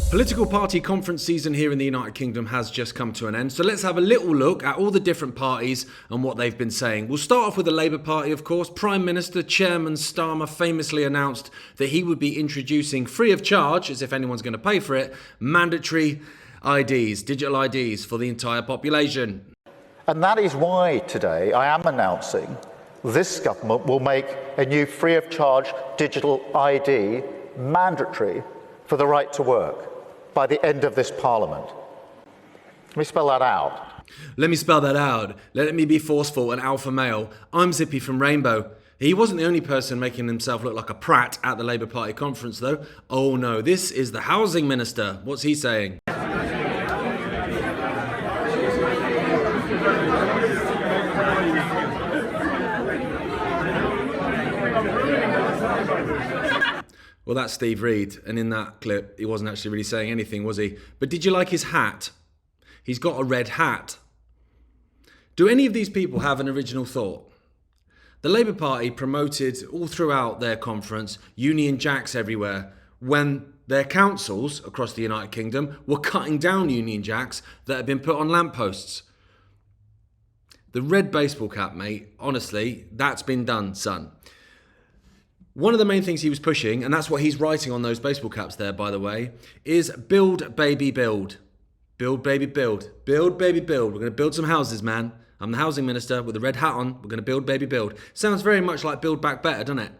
Political party conference season here in the United Kingdom has just come to an end, so let's have a little look at all the different parties and what they've been saying. We'll start off with the Labour Party, of course. Prime Minister Chairman Starmer famously announced that he would be introducing free of charge, as if anyone's going to pay for it, mandatory IDs, digital IDs for the entire population. And that is why today I am announcing this government will make a new free of charge digital ID mandatory for the right to work by the end of this Parliament. Let me spell that out. Let me be forceful and alpha male. I'm Zippy from Rainbow. He wasn't the only person making himself look like a prat at the Labour Party conference, though. Oh no, this is the Housing Minister. What's he saying? Well, that's Steve Reed, and in that clip, he wasn't actually really saying anything, was he? But did you like his hat? He's got a red hat. Do any of these people have an original thought? The Labour Party promoted all throughout their conference Union Jacks everywhere when their councils across the United Kingdom were cutting down Union Jacks that had been put on lampposts. The red baseball cap, mate, honestly, that's been done, son. One of the main things he was pushing, and that's what he's writing on those baseball caps there, by the way, is build, baby, build. Build, baby, build. Build, baby, build. We're going to build some houses, man. I'm the housing minister with a red hat on. We're going to build, baby, build. Sounds very much like Build Back Better, doesn't it?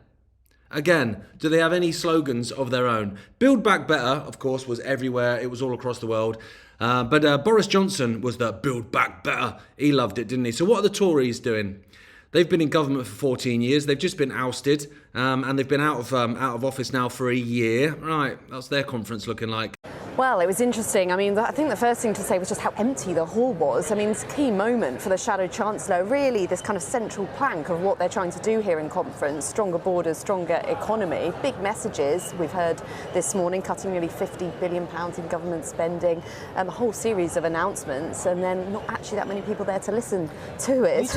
Again, do they have any slogans of their own? Build Back Better, of course, was everywhere. It was all across the world. But Boris Johnson was the Build Back Better. He loved it, didn't he? So what are the Tories doing? They've been in government for 14 years. They've just been ousted, and they've been out of office now for a year. Right, that's their conference looking like. Well, it was interesting. I mean, I think the first thing to say was just how empty the hall was. I mean, it's a key moment for the Shadow Chancellor, really this kind of central plank of what they're trying to do here in conference. Stronger borders, stronger economy, big messages. We've heard this morning cutting nearly £50 billion in government spending, a whole series of announcements, and then not actually that many people there to listen to it.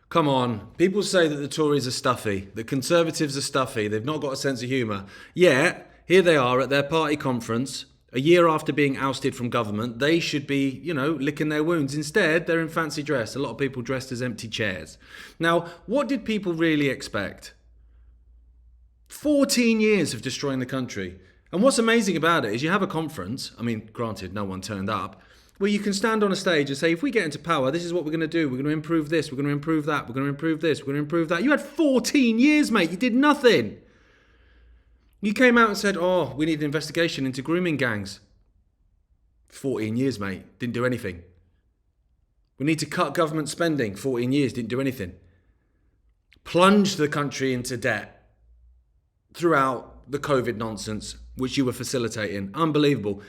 Come on, people say that the Tories are stuffy, the Conservatives are stuffy, they've not got a sense of humour. Yeah, here they are at their party conference, a year after being ousted from government. They should be, licking their wounds. Instead, they're in fancy dress, a lot of people dressed as empty chairs. Now, what did people really expect? 14 years of destroying the country. And what's amazing about it is you have a conference, I mean, granted, no one turned up, where you can stand on a stage and say, if we get into power, this is what we're going to do. We're going to improve this. We're going to improve that. We're going to improve this. We're going to improve that. You had 14 years, mate. You did nothing. You came out and said, oh, we need an investigation into grooming gangs. 14 years, mate. Didn't do anything. We need to cut government spending. 14 years. Didn't do anything. Plunged the country into debt throughout the COVID nonsense, which you were facilitating. Unbelievable.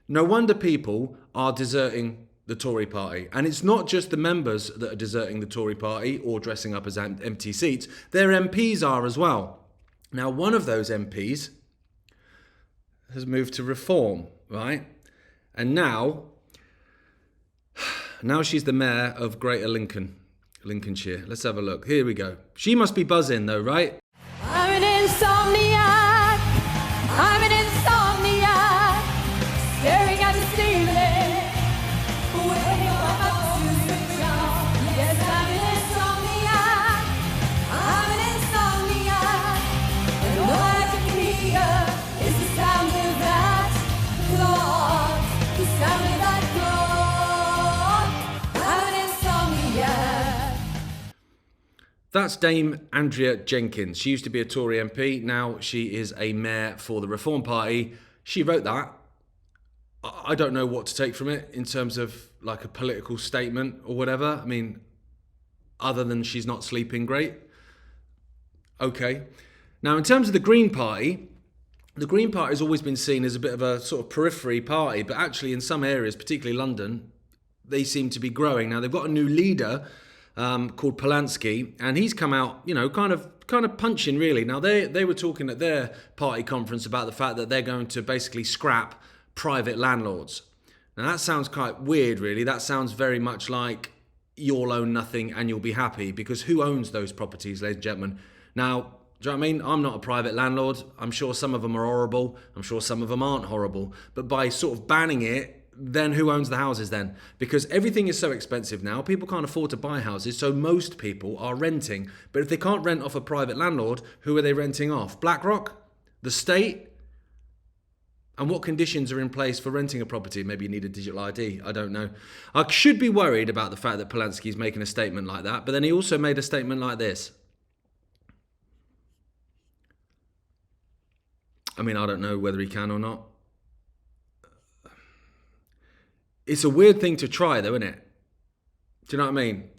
No wonder people are deserting the Tory party. And it's not just the members that are deserting the Tory party or dressing up as empty seats. Their MPs are as well. Now, one of those MPs has moved to Reform, right? And now she's the mayor of Greater Lincolnshire. Let's have a look. Here we go. She must be buzzing though, right? I'm an insomniac. I'm an insomniac. Staring at the ceiling. Waiting for my thoughts to switch off. Yes, I'm an insomniac. I'm an insomniac. And all I can hear is the sound of that clock. The sound of that clock. I'm an insomniac. That's Dame Andrea Jenkins. She used to be a Tory MP. Now she is a mayor for the Reform Party. She wrote that. I don't know what to take from it in terms of like a political statement or whatever. I mean, other than she's not sleeping great. Okay. Now, in terms of the Green Party has always been seen as a bit of a sort of periphery party, but actually in some areas, particularly London, they seem to be growing. Now, they've got a new leader called Polanski, and he's come out, kind of punching really. Now, they were talking at their party conference about the fact that they're going to basically scrap private landlords. Now that sounds quite weird, really. That sounds very much like you'll own nothing and you'll be happy, because who owns those properties, ladies and gentlemen? Now, Do you know what I mean? I'm not a private landlord. I'm sure some of them are horrible. I'm sure some of them aren't horrible. But by sort of banning it, then who owns the houses then? Because everything is so expensive now, people can't afford to buy houses, so most people are renting. But if they can't rent off a private landlord, who are they renting off? BlackRock? The state? And what conditions are in place for renting a property? Maybe you need a digital ID. I don't know. I should be worried about the fact that Polanski's making a statement like that, but then he also made a statement like this. I mean, I don't know whether he can or not. It's a weird thing to try, though, isn't it? Do you know what I mean?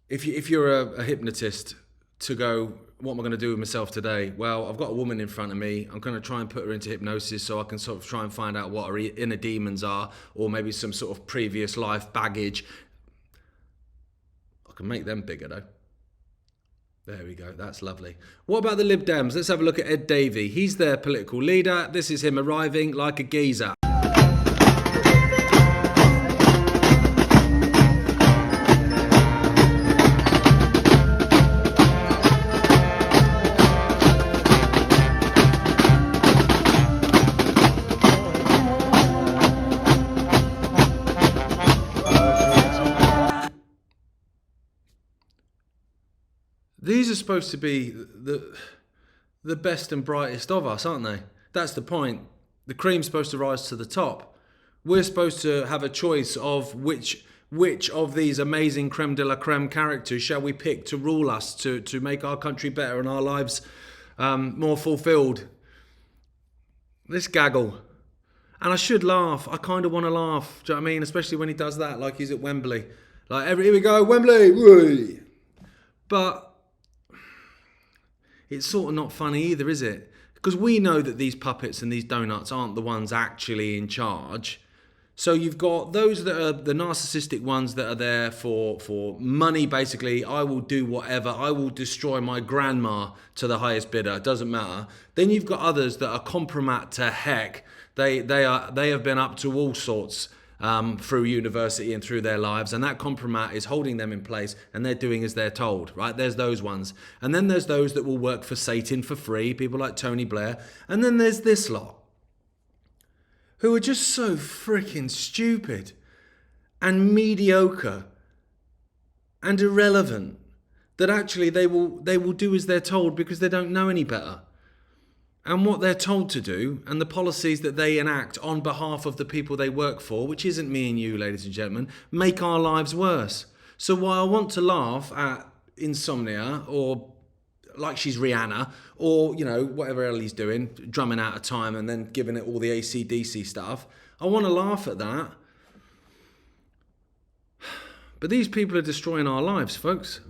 If you're a hypnotist, to go, what am I going to do with myself today? Well, I've got a woman in front of me. I'm going to try and put her into hypnosis so I can sort of try and find out what her inner demons are, or maybe some sort of previous life baggage. I can make them bigger, though. There we go. That's lovely. What about the Lib Dems? Let's have a look at Ed Davey. He's their political leader. This is him arriving like a geezer. These are supposed to be the best and brightest of us, aren't they? That's the point. The cream's supposed to rise to the top. We're supposed to have a choice of which of these amazing creme de la creme characters shall we pick to rule us, to make our country better and our lives more fulfilled. This gaggle. And I should laugh. I kind of want to laugh. Do you know what I mean? Especially when he does that, like he's at Wembley. Like, here we go, Wembley! Whee! But it's sort of not funny either, is it? Because we know that these puppets and these donuts aren't the ones actually in charge. So you've got those that are the narcissistic ones that are there for money, basically. I will do whatever. I will destroy my grandma to the highest bidder. It doesn't matter. Then you've got others that are compromat to heck. They have been up to all sorts through university and through their lives, and that compromat is holding them in place, and they're doing as they're told, right? There's those ones. And then there's those that will work for Satan for free, people like Tony Blair. And then there's this lot, who are just so freaking stupid and mediocre and irrelevant that actually they will do as they're told because they don't know any better. And what they're told to do, and the policies that they enact on behalf of the people they work for, which isn't me and you, ladies and gentlemen, make our lives worse. So while I want to laugh at Insomnia, or like she's Rihanna, or, you know, whatever Ellie's doing, drumming out of time and then giving it all the AC/DC stuff, I want to laugh at that. But these people are destroying our lives, folks.